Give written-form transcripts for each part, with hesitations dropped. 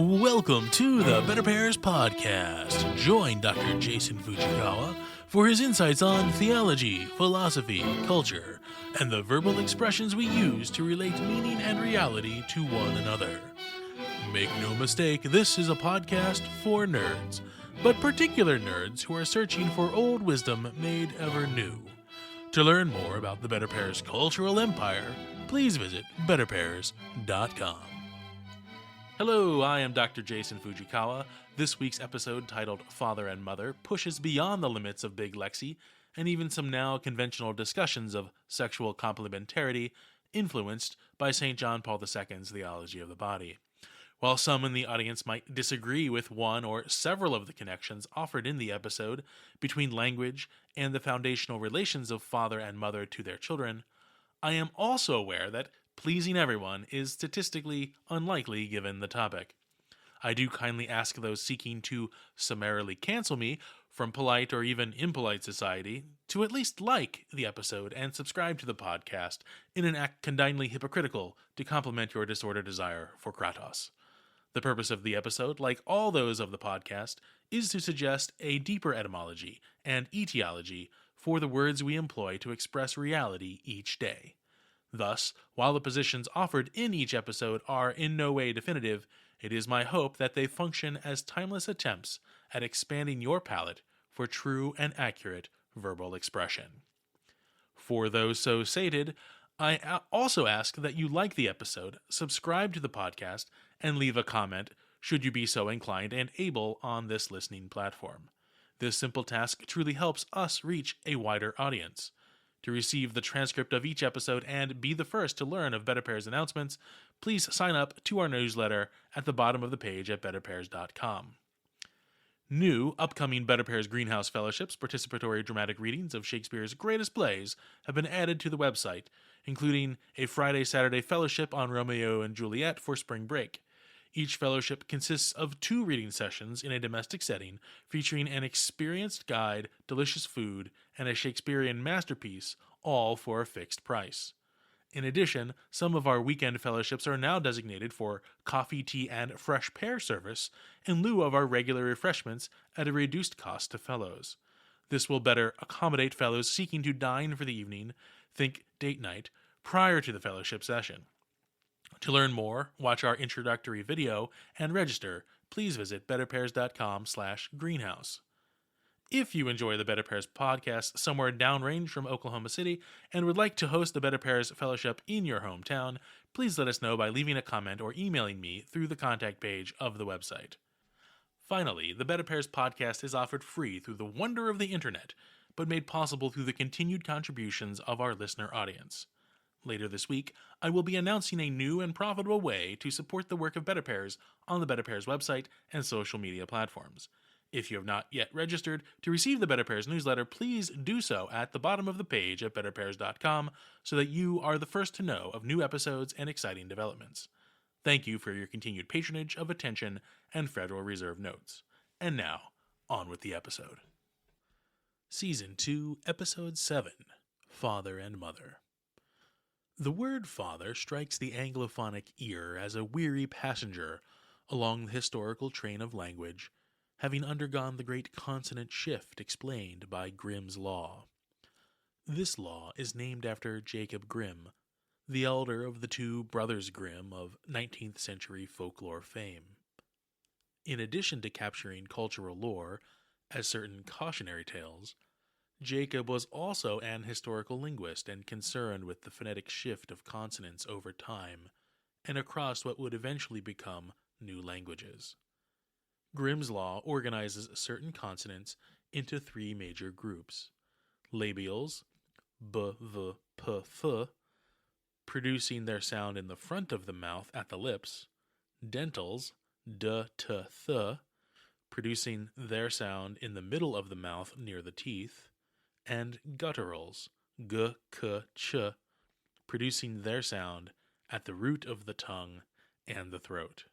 Welcome to the BetterPears Podcast. Join Dr. Jason Fujikawa for his insights on theology, philosophy, culture, and the verbal expressions we use to relate meaning and reality to one another. Make no mistake, this is a podcast for nerds, but particular nerds who are searching for old wisdom made ever new. To learn more about the BetterPears cultural empire, please visit BetterPears.com. Hello, I am Dr. Jason Fujikawa. This week's episode, titled Father and Mother, pushes beyond the limits of Big Lexi and even some now conventional discussions of sexual complementarity influenced by St. John Paul II's theology of the body. While some in the audience might disagree with one or several of the connections offered in the episode between language and the foundational relations of father and mother to their children, I am also aware that pleasing everyone is statistically unlikely given the topic. I do kindly ask those seeking to summarily cancel me from polite or even impolite society to at least like the episode and subscribe to the podcast in an act condignly hypocritical to complement your disordered desire for Kratos. The purpose of the episode, like all those of the podcast, is to suggest a deeper etymology and etiology for the words we employ to express reality each day. Thus, while the positions offered in each episode are in no way definitive, it is my hope that they function as timeless attempts at expanding your palette for true and accurate verbal expression. For those so sated, I also ask that you like the episode, subscribe to the podcast, and leave a comment should you be so inclined and able on this listening platform. This simple task truly helps us reach a wider audience. To receive the transcript of each episode and be the first to learn of BetterPears announcements, please sign up to our newsletter at the bottom of the page at BetterPears.com. New, upcoming BetterPears Greenhouse Fellowships participatory dramatic readings of Shakespeare's greatest plays have been added to the website, including a Friday-Saturday fellowship on Romeo and Juliet for spring break. Each fellowship consists of 2 reading sessions in a domestic setting, featuring an experienced guide, delicious food, and a Shakespearean masterpiece, all for a fixed price. In addition, some of our weekend fellowships are now designated for coffee, tea, and fresh pear service in lieu of our regular refreshments at a reduced cost to fellows. This will better accommodate fellows seeking to dine for the evening, think date night, prior to the fellowship session. To learn more, watch our introductory video, and register, please visit betterpears.com/greenhouse. If you enjoy the BetterPears podcast somewhere downrange from Oklahoma City and would like to host the BetterPears Fellowship in your hometown, please let us know by leaving a comment or emailing me through the contact page of the website. Finally, the BetterPears podcast is offered free through the wonder of the internet, but made possible through the continued contributions of our listener audience. Later this week, I will be announcing a new and profitable way to support the work of BetterPears on the BetterPears website and social media platforms. If you have not yet registered to receive the BetterPears newsletter, please do so at the bottom of the page at betterpears.com so that you are the first to know of new episodes and exciting developments. Thank you for your continued patronage of attention and Federal Reserve notes. And now, on with the episode. Season 2, Episode 7, Father and Mother. The word father strikes the Anglophonic ear as a weary passenger along the historical train of language, having undergone the great consonant shift explained by Grimm's Law. This law is named after Jacob Grimm, the elder of the 2 brothers Grimm of 19th century folklore fame. In addition to capturing cultural lore as certain cautionary tales, Jacob was also an historical linguist and concerned with the phonetic shift of consonants over time and across what would eventually become new languages. Grimm's Law organizes certain consonants into 3 major groups: labials, b, v, p, th, producing their sound in the front of the mouth at the lips; dentals, d, t, th, producing their sound in the middle of the mouth near the teeth; and gutturals, g, k, ch, producing their sound at the root of the tongue and the throat.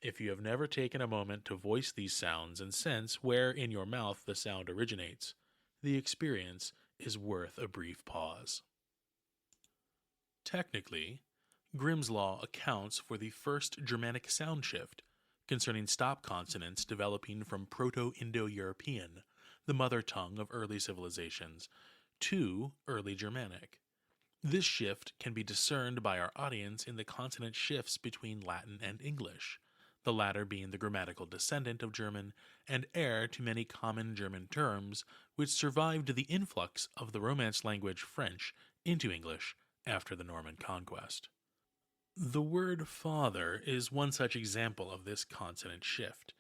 If you have never taken a moment to voice these sounds and sense where in your mouth the sound originates, the experience is worth a brief pause. Technically, Grimm's Law accounts for the first Germanic sound shift, concerning stop consonants developing from Proto-Indo-European, the mother tongue of early civilizations, to early Germanic. This shift can be discerned by our audience in the consonant shifts between Latin and English, the latter being the grammatical descendant of German and heir to many common German terms which survived the influx of the Romance language French into English after the Norman conquest. The word father is one such example of this consonant shift.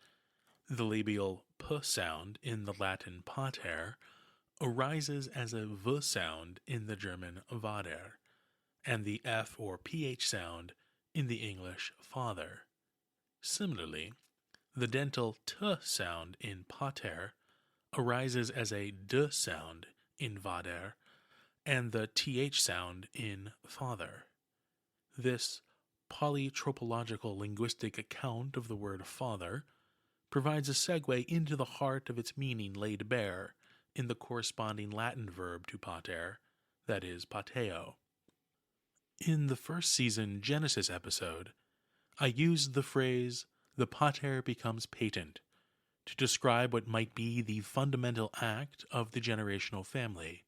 The labial p sound in the Latin pater arises as a v sound in the German vater, and the f or ph sound in the English father. Similarly, the dental t sound in pater arises as a d sound in vader, and the th sound in father. This polytropological linguistic account of the word father provides a segue into the heart of its meaning laid bare in the corresponding Latin verb to pater, that is, pateo. In the first season Genesis episode, I used the phrase, "the pater becomes patent," to describe what might be the fundamental act of the generational family,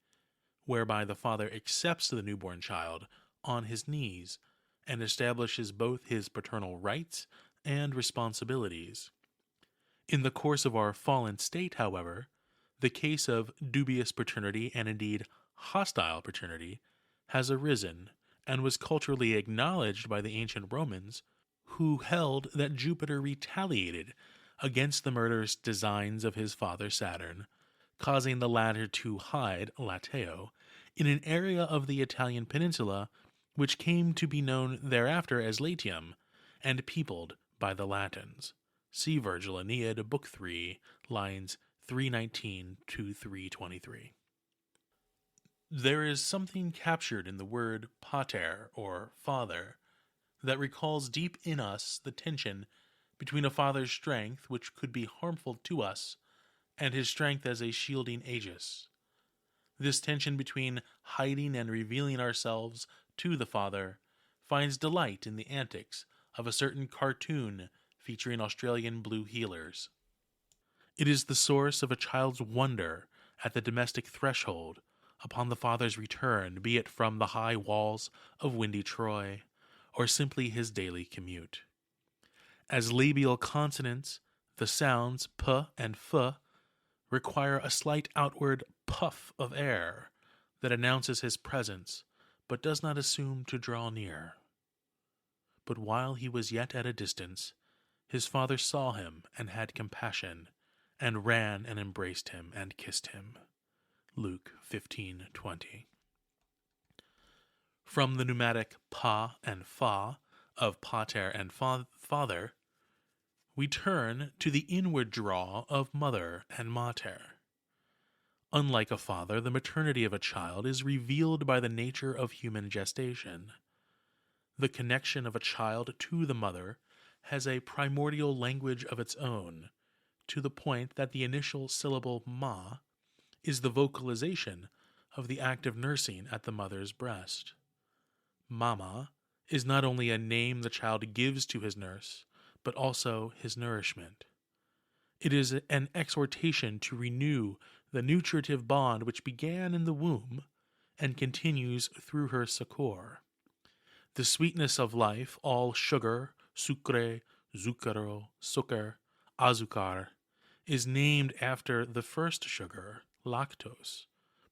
whereby the father accepts the newborn child on his knees and establishes both his paternal rights and responsibilities. In the course of our fallen state, however, the case of dubious paternity and indeed hostile paternity has arisen and was culturally acknowledged by the ancient Romans, who held that Jupiter retaliated against the murderous designs of his father Saturn, causing the latter to hide, Lateo, in an area of the Italian peninsula which came to be known thereafter as Latium, and peopled by the Latins. See Virgil Aeneid, Book 3, lines 319 to 323. There is something captured in the word pater, or father, that recalls deep in us the tension between a father's strength which could be harmful to us and his strength as a shielding aegis. This tension between hiding and revealing ourselves to the father finds delight in the antics of a certain cartoon featuring Australian blue heelers. It is the source of a child's wonder at the domestic threshold upon the father's return, be it from the high walls of windy Troy, or simply his daily commute. As labial consonants, the sounds p and f require a slight outward puff of air that announces his presence, but does not assume to draw near. But while he was yet at a distance, his father saw him and had compassion, and ran and embraced him and kissed him. Luke 15:20. From the pneumatic pa and fa of pater and father, we turn to the inward draw of mother and mater. Unlike a father, the maternity of a child is revealed by the nature of human gestation. The connection of a child to the mother has a primordial language of its own, to the point that the initial syllable ma is the vocalization of the act of nursing at the mother's breast. Mama is not only a name the child gives to his nurse, but also his nourishment. It is an exhortation to renew the nutritive bond which began in the womb and continues through her succor. The sweetness of life, all sugar, sucre, zucchero, sucar, azúcar, is named after the first sugar, lactose,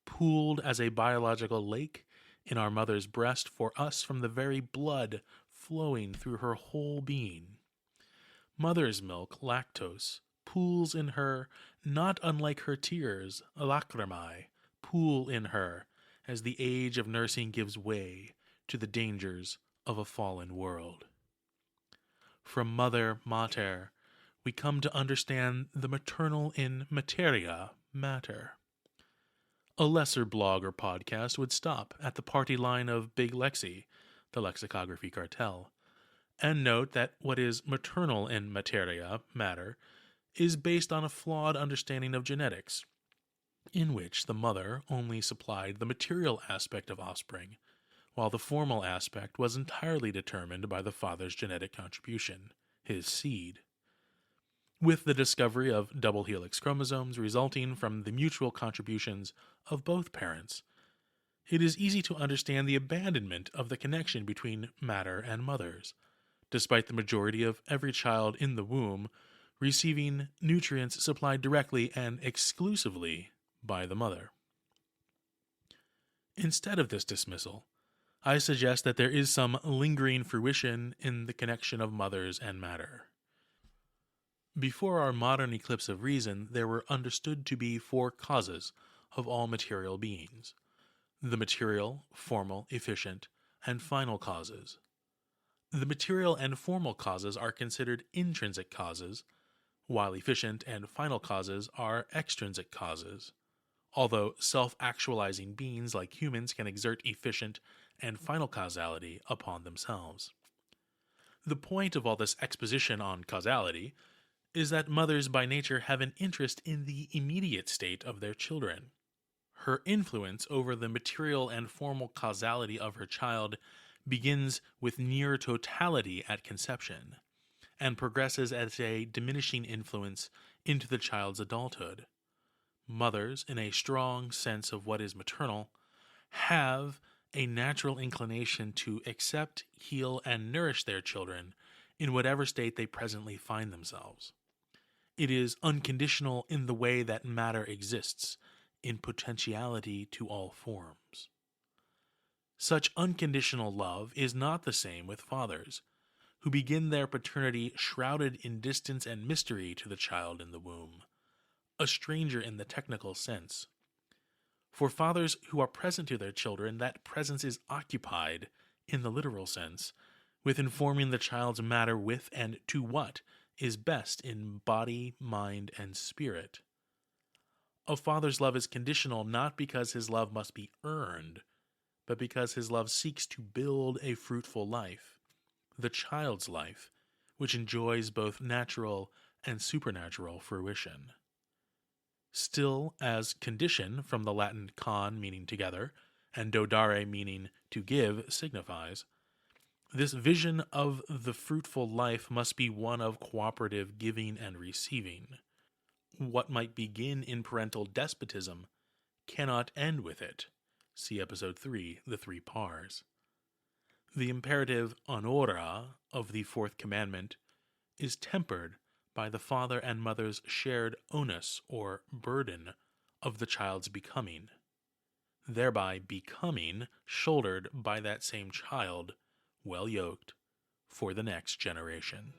pooled as a biological lake in our mother's breast for us from the very blood flowing through her whole being. Mother's milk, lactose, pools in her, not unlike her tears, lacrimae, pool in her as the age of nursing gives way to the dangers of a fallen world. From mother, mater, we come to understand the maternal in materia, matter. A lesser blog or podcast would stop at the party line of Big Lexi, the lexicography cartel, and note that what is maternal in materia, matter, is based on a flawed understanding of genetics, in which the mother only supplied the material aspect of offspring, while the formal aspect was entirely determined by the father's genetic contribution, his seed. with the discovery of double helix chromosomes resulting from the mutual contributions of both parents, it is easy to understand the abandonment of the connection between matter and mothers, despite the majority of every child in the womb receiving nutrients supplied directly and exclusively by the mother. Instead of this dismissal, I suggest that there is some lingering fruition in the connection of mothers and matter. Before our modern eclipse of reason, there were understood to be 4 causes of all material beings: the material, formal, efficient, and final causes. The material and formal causes are considered intrinsic causes, while efficient and final causes are extrinsic causes, although self-actualizing beings like humans can exert efficient and final causality upon themselves. The point of all this exposition on causality is that mothers by nature have an interest in the immediate state of their children. Her influence over the material and formal causality of her child begins with near totality at conception, and progresses as a diminishing influence into the child's adulthood. Mothers, in a strong sense of what is maternal, have a natural inclination to accept, heal, and nourish their children in whatever state they presently find themselves. It is unconditional in the way that matter exists, in potentiality to all forms. Such unconditional love is not the same with fathers, who begin their paternity shrouded in distance and mystery to the child in the womb, a stranger in the technical sense. For fathers who are present to their children, that presence is occupied, in the literal sense, with informing the child's matter with and to what is best in body, mind, and spirit. A father's love is conditional not because his love must be earned, but because his love seeks to build a fruitful life, the child's life, which enjoys both natural and supernatural fruition. Still, as condition, from the Latin con meaning together, and dodare meaning to give signifies, this vision of the fruitful life must be one of cooperative giving and receiving. What might begin in parental despotism cannot end with it. See episode 3, the 3 Pars. The imperative honora of the 4th commandment is tempered by the father and mother's shared onus or burden of the child's becoming, thereby becoming shouldered by that same child, well yoked, for the next generation.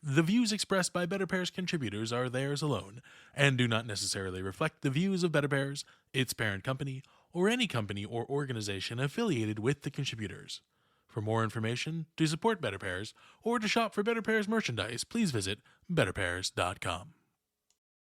The views expressed by BetterPears contributors are theirs alone, and do not necessarily reflect the views of BetterPears, its parent company, or any company or organization affiliated with the contributors. For more information, to support BetterPears, or to shop for BetterPears merchandise, please visit BetterPears.com.